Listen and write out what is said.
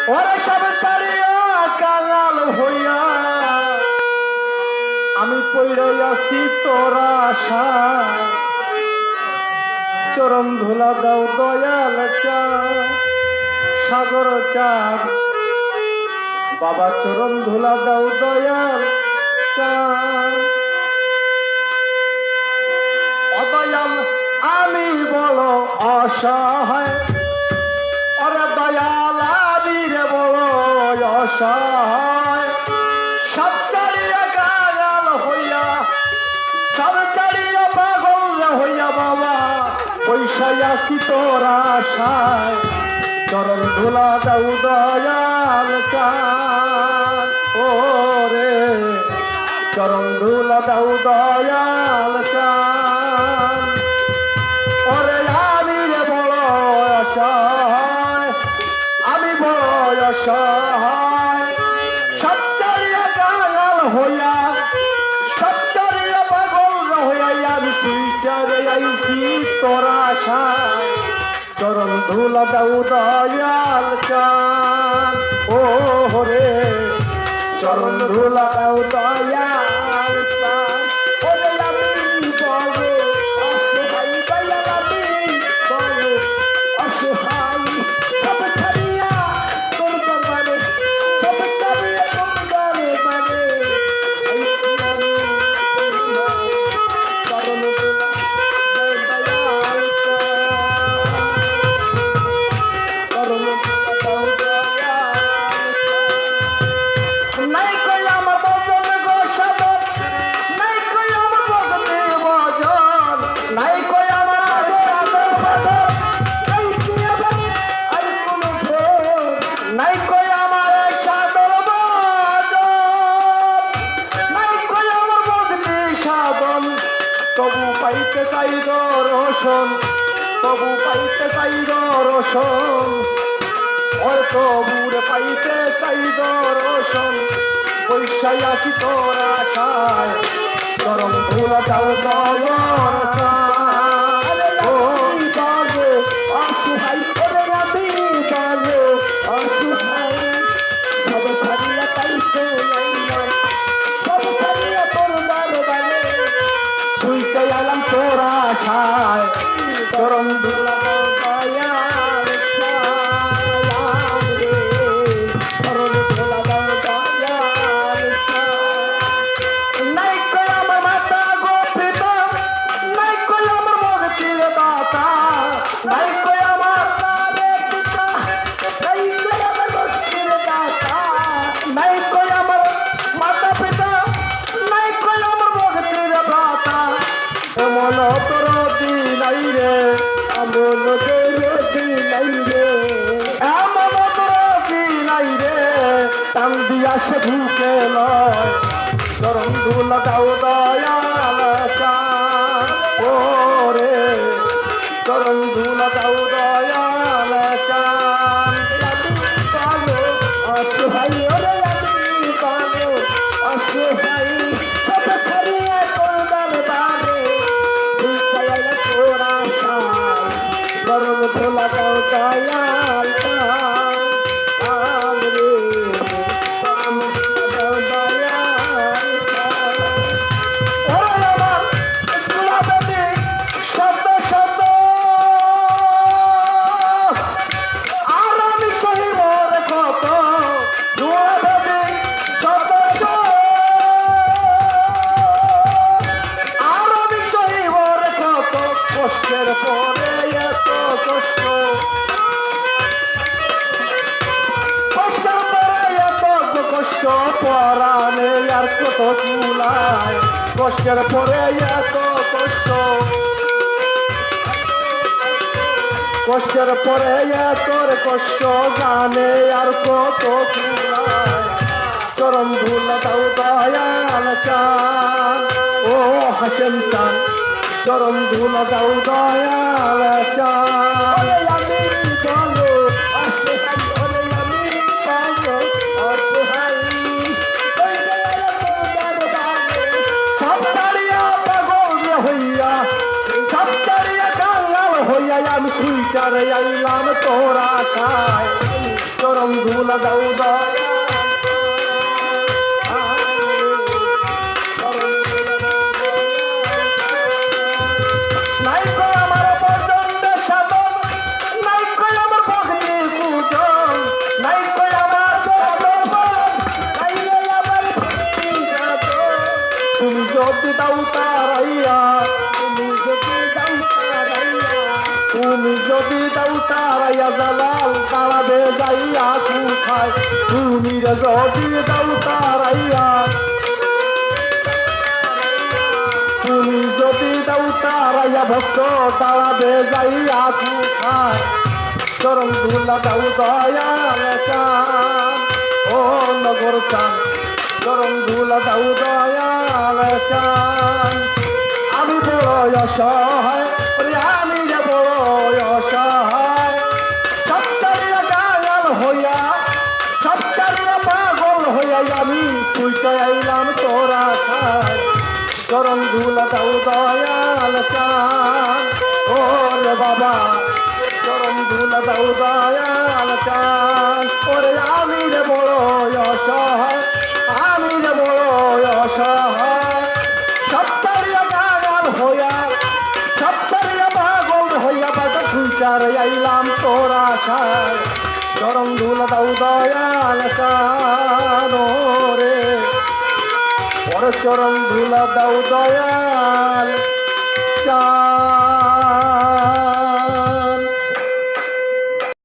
ওরে সব ছাড়িয়া কাঙাল হইয়া আমি পইড়ে আছি তোরা আশা চরণ ধুলা দাও দয়াল চাঁদ সাগর চাঁদ বাবা চরণ ধুলা দাও দয়াল চাঁদ অদয়াল আমি বড় অসহায় ওরে দয়াল আমি রে বড় অসহায় সব ছাড়িয়া কাঙাল হইয়া সব ছাড়িয়া পাগল হইয়া বাবা পয়সায় আসি তোরা আশায় চরণ ধুলা দাও দয়াল চাঁদ ও রে চরণ ধুলা দাও দয়াল চাঁদ ওরে আমি রে বড় অসহায় আমি বড় অসহায় সব ছাড়িয়া কাঙাল হইয়া সব ছাড়িয়া পাগল হইয়া আমি সুইটারে আইছি তোরা আশায় চরণ ধুলা দাও দয়াল চাঁদ ও রে চরণ ধুলা দাও দয়াল চাঁদ ওরে আমি বড় অসহায় দয়াল আমি বড় অসহায় সব ছাড়িয়া তোর দরবারে সব ছাড়িয়া তোর দরবারে চরণ ধুলা তবু পাইতে চাই দর্শন তবু পাইতে চাই দর্শন ওর তবুর পাইতে চাই দর্শন পয়সায় আসি তোর আশায় চরণ ধুলা দাও দয়াল ও বাজে অসহায় ওরে আমি বাজে অসহায় সব ছাড়িয়া পাইতে সব ছাড়িয়া তোর দরবারে সুইতে আলাম তোর আশায় চরণ ধুলা দাও দয়াল চাঁদ রে চরণ ধুলা দাও দয়াল চাঁদ নাই কই আমার মাতা গো পিতা নাই কই আমার মুক্তির দাতা নাই কই আমার পিতা নাই কই আমার মুক্তির দাতা নাই কই আমার মাতা পিতা নাই কই আমার মুক্তির দাতা এমন তোর দিলাই রে এমন তোর দিলাই রে এমন তোর দিলাই রে টান দিয়া সে ঢুকে লয় চরণ ধুলা দাও দয়াল চাঁদ ও রে চরণ ধুলা দাও দয়াল চাঁদ পাগল অসহায় ওরে আমি পাগল অসহায় সব ছাড়িয়া তোর দরবারে সুইটাইয়া তোর আশায় চরণ ধুলা দাও দয়াল চাঁদ রে চরণ ধুলা দাও দয়াল চাঁদ ওরে আমার গোলাপে শত শত আর আমি সহিব রে কত গোলাপে শত শত আর আমি সহিব রে কত কষ্টের পরে এত কষ্ট কষ্টের পরে এত কষ্ট পরাণে আর কত চুলায় কষ্টের পরে এত কষ্ট কষ্টের পরে তোর কষ্ট জানে আর কত চুলায় চরণ ধুলা দাও দয়াল চাঁদ ও হাসেম চাঁদ চরণ ধুলা দাও দয়াল চাঁদ আমি বলো অসহায় ওরে আমি পাগল অসহায় সব ছাড়িয়া পাগল হইয়া সব ছাড়িয়া কাঙাল হইয়া আমি সুইটারে আইলাম তোর আশায় চরণ চরণ ধুলা দাও দয়াল নাই কই আমার পর্যন্ত সাধন নাই কই আমার ভক্তি পূজন নাই কই আমার তুমি যদি দাও তারাইয়া তুমি যদি দাও তারাইয়া জালাল তারাবে যাইয়া কোথায় তুমি রে যদি দাও তারাইয়া তুমি যদি দাও তারাইয়া ভক্ত তারাবে যাইয়া কোথায় চরণ ধুলা দাও দয়াল চান ও নগর চান চরণ ধুলা দাও দয়াল চান আমি বড় অসহায় আমি যে বড় অসহায় সব চালিয়া গায়াল হইয়া সব চালিয়া পাগল হইয়া আমি সুইতে আইলাম তোরা খায় চরণ ধুলা দাও দয়াল চান ওরে বাবা চরণ ধুলা দাও দয়াল চান ওরে আমি যে বড় অসহায় আমি যে বড় অসহায় সব চালিয়া গায়াল হইয়া সব চালিয়া পাগল হইয়া বাজা সুইচার আইলাম তোরা খায় চরণ ধুলা দাও দয়াল চান রে ওর চরণ ধুলা দাও দয়াল চান